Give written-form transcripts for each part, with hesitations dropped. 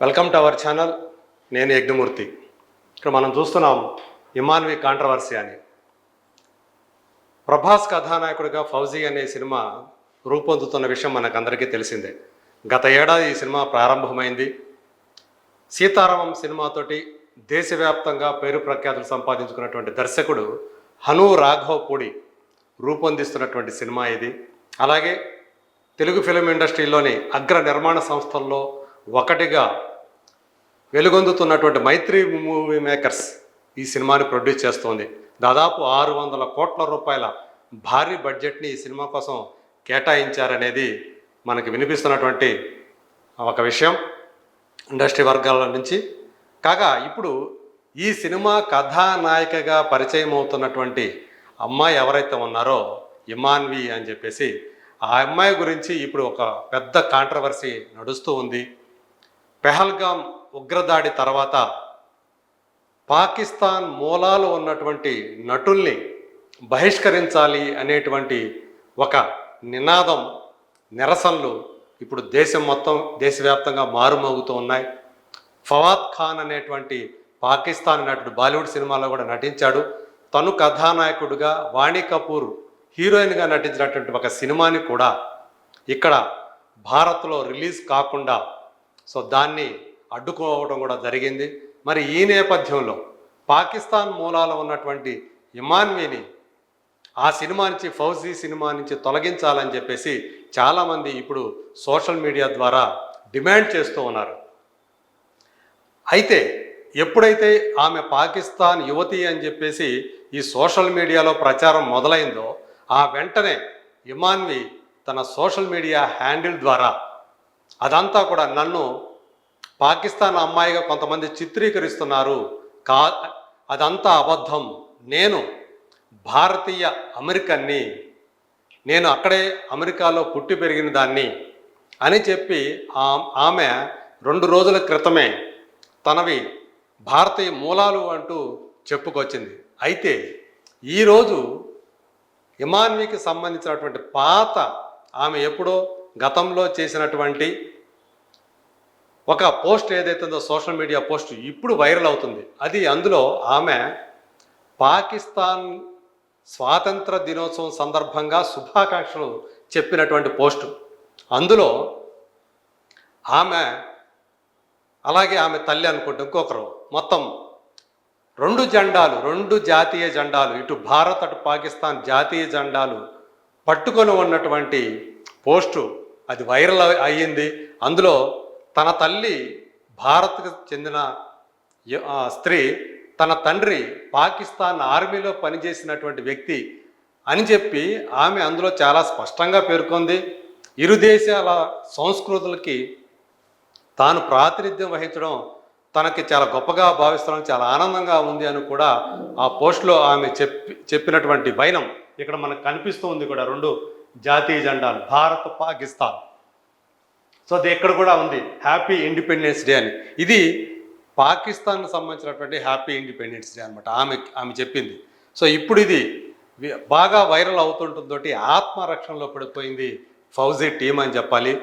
Welcome to our channel. నేను యజ్ఞమూర్తి. ఇక్కడ మనం చూస్తున్నాం ఇమాన్వి కాంట్రవర్సీ అని. ప్రభాస్ కథానాయకుడిగా ఫౌజీ అనే సినిమా రూపొందుతున్న విషయం మనకందరికీ తెలిసిందే. గత ఏడాది ఈ సినిమా ప్రారంభమైంది. సీతారామం సినిమాతోటి దేశవ్యాప్తంగా పేరు ప్రఖ్యాతులు సంపాదించుకున్నటువంటి దర్శకుడు హను రాఘవ్ పూడి రూపొందిస్తున్నటువంటి సినిమా ఇది. అలాగే తెలుగు ఫిలిం ఇండస్ట్రీలోని అగ్ర నిర్మాణ సంస్థల్లో ఒకటిగా వెలుగొందుతున్నటువంటి మైత్రి మూవీ మేకర్స్ ఈ సినిమాని ప్రొడ్యూస్ చేస్తోంది. దాదాపు 600 కోట్ల రూపాయల భారీ బడ్జెట్ని ఈ సినిమా కోసం కేటాయించారనేది మనకి వినిపిస్తున్నటువంటి ఒక విషయం ఇండస్ట్రీ వర్గాల నుంచి. కాగా ఇప్పుడు ఈ సినిమా కథానాయికగా పరిచయం అవుతున్నటువంటి అమ్మాయి ఎవరైతే ఉన్నారో ఇమాన్వి అని చెప్పేసి, ఆ అమ్మాయి గురించి ఇప్పుడు ఒక పెద్ద కాంట్రవర్సీ నడుస్తూ ఉంది. పెహల్గాం ఉగ్రదాడి తర్వాత పాకిస్తాన్ మూలాలు ఉన్నటువంటి నటుల్ని బహిష్కరించాలి అనేటువంటి ఒక నినాదం, నిరసనలు ఇప్పుడు దేశం మొత్తం దేశవ్యాప్తంగా మారుమోగుతూ ఉన్నాయి. ఫవాద్ ఖాన్ అనేటువంటి పాకిస్తాన్ నటుడు బాలీవుడ్ సినిమాలో కూడా నటించాడు. తను కథానాయకుడిగా, వాణి కపూర్ హీరోయిన్గా నటించినటువంటి ఒక సినిమాని కూడా ఇక్కడ భారత్లో రిలీజ్ కాకుండా దాన్ని అడ్డుకోవడం కూడా జరిగింది. మరి ఈ నేపథ్యంలో పాకిస్తాన్ మూలాలు ఉన్నటువంటి ఇమాన్విని ఆ సినిమా నుంచి, ఫౌజీ సినిమా నుంచి తొలగించాలని చెప్పేసి చాలామంది ఇప్పుడు సోషల్ మీడియా ద్వారా డిమాండ్ చేస్తూ ఉన్నారు. అయితే ఎప్పుడైతే ఆమె పాకిస్తాన్ యువతి అని చెప్పేసి ఈ సోషల్ మీడియాలో ప్రచారం మొదలైందో, ఆ వెంటనే ఇమాన్వి తన సోషల్ మీడియా హ్యాండిల్ ద్వారా అదంతా కూడా నన్ను పాకిస్తాన్ అమ్మాయిగా కొంతమంది చిత్రీకరిస్తున్నారు, అదంతా అబద్ధం, నేను భారతీయ అమెరికన్ని, నేను అక్కడే అమెరికాలో పుట్టి పెరిగిన దాన్ని అని చెప్పి ఆమె 2 రోజుల క్రితమే తనవి భారతీయ మూలాలు అంటూ చెప్పుకొచ్చింది. అయితే ఈరోజు ఇమాన్వికి సంబంధించినటువంటి పాత, ఆమె ఎప్పుడో గతంలో చేసినటువంటి ఒక పోస్ట్ ఏదైతుందో సోషల్ మీడియా పోస్ట్ ఇప్పుడు వైరల్ అవుతుంది. అందులో ఆమె పాకిస్తాన్ స్వాతంత్ర దినోత్సవం సందర్భంగా శుభాకాంక్షలు చెప్పినటువంటి పోస్టు. అందులో ఆమె, అలాగే ఆమె తల్లి అనుకుంటే ఇంకొకరు, మొత్తం 2 జాతీయ జెండాలు, ఇటు భారత్ అటు పాకిస్తాన్ జాతీయ జెండాలు పట్టుకొని ఉన్నటువంటి పోస్టు అది వైరల్ అయ్యింది. అందులో తన తల్లి భారత్కు చెందిన స్త్రీ, తన తండ్రి పాకిస్తాన్ ఆర్మీలో పనిచేసినటువంటి వ్యక్తి అని చెప్పి ఆమె అందులో చాలా స్పష్టంగా పేర్కొంది. ఇరు దేశాల సంస్కృతులకి తాను ప్రాతినిధ్యం వహించడం తనకి చాలా గొప్పగా భావిస్తున్నాం, చాలా ఆనందంగా ఉంది అని కూడా ఆ పోస్టులో ఆమె చెప్పినటువంటి వైనం ఇక్కడ మనకు కనిపిస్తూ ఉంది కూడా. 2 జాతీయ జెండాలు, భారత్ పాకిస్తాన్. అది ఎక్కడ కూడా ఉంది హ్యాపీ ఇండిపెండెన్స్ డే అని. ఇది పాకిస్తాన్కు సంబంధించినటువంటి హ్యాపీ ఇండిపెండెన్స్ డే అనమాట ఆమె చెప్పింది. ఇప్పుడు ఇది బాగా వైరల్ అవుతుంటుందో ఆత్మరక్షణలో పడిపోయింది ఫౌజీ టీం అని చెప్పాలి.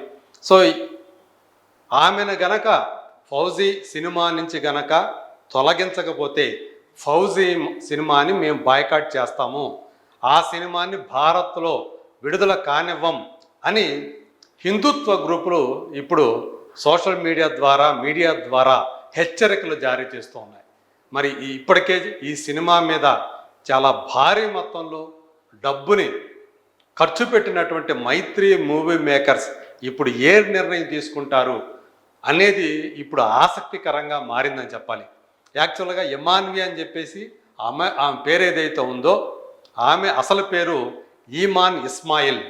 ఆమెను గనక ఫౌజీ సినిమా నుంచి గనక తొలగించకపోతే ఫౌజీ సినిమాని మేము బాయ్కాట్ చేస్తాము, ఆ సినిమాని భారత్లో విడుదల కానివ్వం అని హిందుత్వ గ్రూపులు ఇప్పుడు సోషల్ మీడియా ద్వారా హెచ్చరికలు జారీ చేస్తూ ఉన్నాయి. మరి ఇప్పటికే ఈ సినిమా మీద చాలా భారీ మొత్తంలో డబ్బుని ఖర్చు పెట్టినటువంటి మైత్రి మూవీ మేకర్స్ ఇప్పుడు ఏ నిర్ణయం తీసుకుంటారు అనేది ఇప్పుడు ఆసక్తికరంగా మారిందని చెప్పాలి. యాక్చువల్గా ఇమాన్వి అని చెప్పేసి ఆమె పేరు ఏదైతే ఉందో, ఆమె అసలు పేరు ఈమాన్ ఇస్మాయిల్.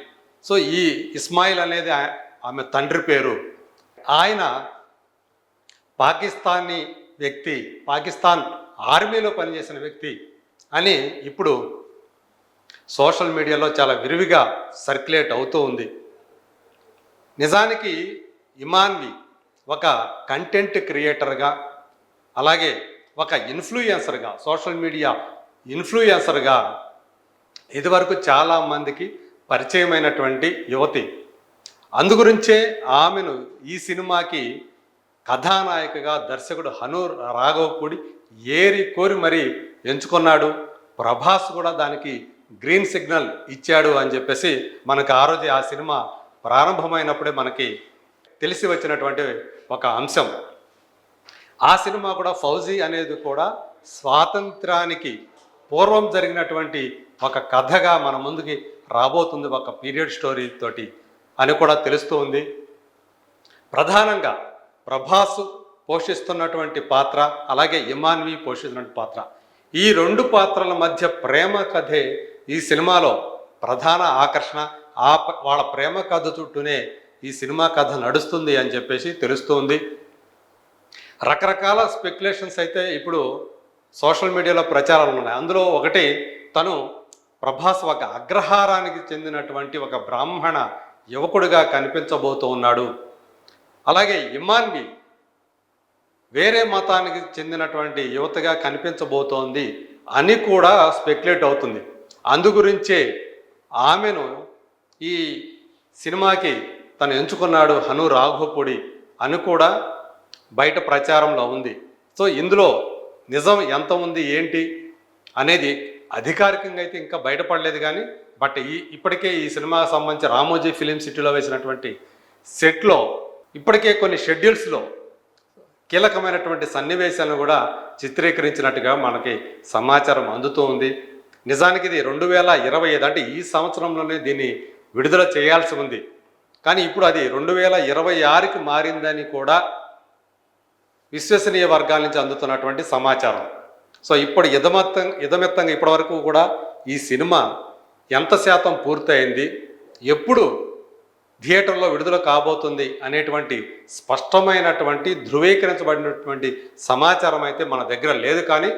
ఈ ఇస్మాయిల్ అనేది ఆమె తండ్రి పేరు. ఆయన పాకిస్తానీ వ్యక్తి, పాకిస్తాన్ ఆర్మీలో పనిచేసిన వ్యక్తి అని ఇప్పుడు సోషల్ మీడియాలో చాలా విరివిగా సర్క్యులేట్ అవుతూ ఉంది. నిజానికి ఇమాన్వి ఒక కంటెంట్ క్రియేటర్గా, అలాగే ఒక ఇన్ఫ్లుయెన్సర్గా, సోషల్ మీడియా ఇన్ఫ్లుయెన్సర్గా ఇదివరకు చాలామందికి పరిచయమైనటువంటి యువతి. అందుగురించే ఆమెను ఈ సినిమాకి కథానాయికగా దర్శకుడు హను రాఘవపూడి ఏరి కోరి మరి ఎంచుకున్నాడు. ప్రభాస్ కూడా దానికి గ్రీన్ సిగ్నల్ ఇచ్చాడు అని చెప్పేసి మనకు ఆ రోజు ఆ సినిమా ప్రారంభమైనప్పుడే మనకి తెలిసి వచ్చినటువంటి ఒక అంశం. ఆ సినిమా కూడా ఫౌజీ అనేది కూడా స్వాతంత్రానికి పూర్వం జరిగినటువంటి ఒక కథగా మన ముందుకి రాబోతుంది, ఒక పీరియడ్ స్టోరీ తోటి అని కూడా తెలుస్తూ ఉంది. ప్రధానంగా ప్రభాస్ పోషిస్తున్నటువంటి పాత్ర, అలాగే ఇమాన్వి పోషిస్తున్నటువంటి పాత్ర, ఈ రెండు పాత్రల మధ్య ప్రేమ కథే ఈ సినిమాలో ప్రధాన ఆకర్షణ. వాళ్ళ ప్రేమ కథ చుట్టూనే ఈ సినిమా కథ నడుస్తుంది అని చెప్పేసి తెలుస్తుంది. రకరకాల స్పెక్యులేషన్స్ అయితే ఇప్పుడు సోషల్ మీడియాలో ప్రచారాలు ఉన్నాయి. అందులో ఒకటి, తను ప్రభాస్ ఒక అగ్రహారానికి చెందినటువంటి ఒక బ్రాహ్మణ యువకుడిగా కనిపించబోతూ ఉన్నాడు. అలాగే ఇమాన్వి వేరే మతానికి చెందినటువంటి యువతగా కనిపించబోతోంది అని కూడా స్పెక్యులేట్ అవుతుంది. అందుగురించే ఆమెను ఈ సినిమాకి తను ఎంచుకున్నాడు హను రాఘవపూడి అని కూడా బయట ప్రచారంలో ఉంది. సో ఇందులో నిజం ఎంత ఉంది ఏంటి అనేది అధికారికంగా అయితే ఇంకా బయటపడలేదు. కానీ బట్ ఇప్పటికే ఈ సినిమాకి సంబంధించి రామోజీ ఫిలిం సిటీలో వేసినటువంటి సెట్లో ఇప్పటికే కొన్ని షెడ్యూల్స్లో కీలకమైనటువంటి సన్నివేశాలను కూడా చిత్రీకరించినట్టుగా మనకి సమాచారం అందుతూ ఉంది. నిజానికి ఇది 2025 అంటే ఈ సంవత్సరంలోనే దీన్ని విడుదల చేయాల్సి ఉంది. కానీ ఇప్పుడు అది 2026కి మారిందని కూడా విశ్వసనీయ వర్గాల నుంచి అందుతున్నటువంటి సమాచారం. సో ఇప్పుడు ఇదమెత్తంగా ఇప్పటివరకు కూడా ఈ సినిమా ఎంత శాతం పూర్తయింది, ఎప్పుడు థియేటర్లో విడుదల కాబోతుంది అనేటువంటి స్పష్టమైనటువంటి ధృవీకరించబడినటువంటి సమాచారం అయితే మన దగ్గర లేదు. కానీ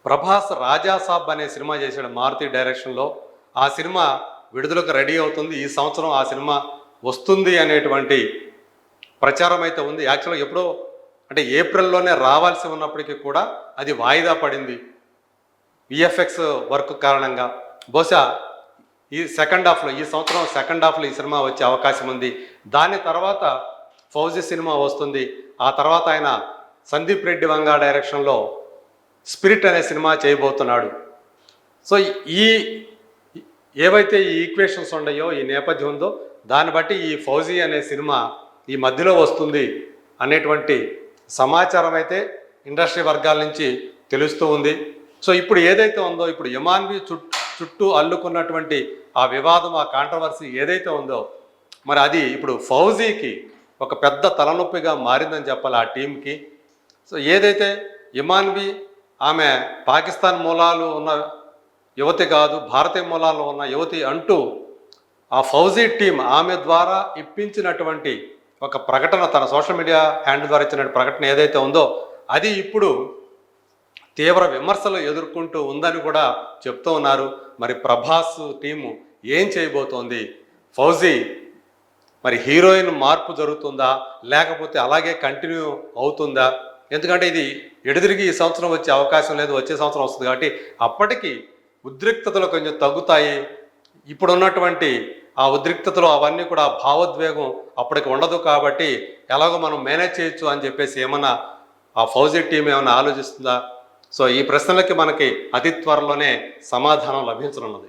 ప్రభాస్ రాజాసాబ్ అనే సినిమా చేశాడు మారుతి డైరెక్షన్లో. ఆ సినిమా విడుదలకు రెడీ అవుతుంది, ఈ సంవత్సరం ఆ సినిమా వస్తుంది అనేటువంటి ప్రచారం అయితే ఉంది. యాక్చువల్గా ఎప్పుడో అంటే ఏప్రిల్లోనే రావాల్సి ఉన్నప్పటికీ కూడా అది వాయిదా పడింది విఎఫ్ఎక్స్ వర్క్ కారణంగా. బహుశా ఈ సంవత్సరం సెకండ్ హాఫ్లో ఈ సినిమా వచ్చే అవకాశం ఉంది. దాని తర్వాత ఫౌజీ సినిమా వస్తుంది. ఆ తర్వాత ఆయన సందీప్ రెడ్డి వంగా డైరెక్షన్లో స్పిరిట్ అనే సినిమా చేయబోతున్నాడు. సో ఏవైతే ఈ ఈక్వేషన్స్ ఉన్నాయో, ఈ నేపథ్యం ఉందో, దాన్ని బట్టి ఈ ఫౌజీ అనే సినిమా ఈ మధ్యలో వస్తుంది అనేటువంటి సమాచారం అయితే ఇండస్ట్రీ వర్గాల నుంచి తెలుస్తూ ఉంది. సో ఇప్పుడు ఏదైతే ఉందో, ఇప్పుడు ఇమాన్వి చుట్టూ అల్లుకున్నటువంటి ఆ వివాదం, ఆ కాంట్రవర్సీ ఏదైతే ఉందో, మరి అది ఇప్పుడు ఫౌజీకి ఒక పెద్ద తలనొప్పిగా మారిందని చెప్పాలి ఆ టీంకి. సో ఏదైతే ఇమాన్వి ఆమె పాకిస్తాన్ మూలాలు ఉన్న యువతి కాదు, భారతీయ మూలాలు ఉన్న యువతి అంటూ ఆ ఫౌజీ టీం ఆమె ద్వారా ఇప్పించినటువంటి ఒక ప్రకటన, తన సోషల్ మీడియా హ్యాండిల్ ద్వారా ఇచ్చిన ప్రకటన ఏదైతే ఉందో, అది ఇప్పుడు తీవ్ర విమర్శలు ఎదుర్కొంటూ ఉందని కూడా చెప్తూ ఉన్నారు. మరి ప్రభాస్ టీము ఏం చేయబోతోంది, ఫౌజీ మరి హీరోయిన్ మార్పు జరుగుతుందా, లేకపోతే అలాగే కంటిన్యూ అవుతుందా? ఎందుకంటే ఇది ఎడుదిరిగి ఈ సంవత్సరం వచ్చే అవకాశం లేదు, వచ్చే సంవత్సరం వస్తుంది. కాబట్టి అప్పటికి ఉద్రిక్తతలు కొంచెం తగ్గుతాయి. ఇప్పుడున్నటువంటి ఆ ఉద్రిక్తతలు అవన్నీ కూడా భావోద్వేగం అప్పటికి ఉండదు. కాబట్టి ఎలాగో మనం మేనేజ్ చేయొచ్చు అని చెప్పేసి ఏమన్నా ఆ ఫౌజీ టీం ఏమైనా ఆలోచిస్తుందా? సో ఈ ప్రశ్నలకి మనకి అతి త్వరలోనే సమాధానం లభించనున్నది.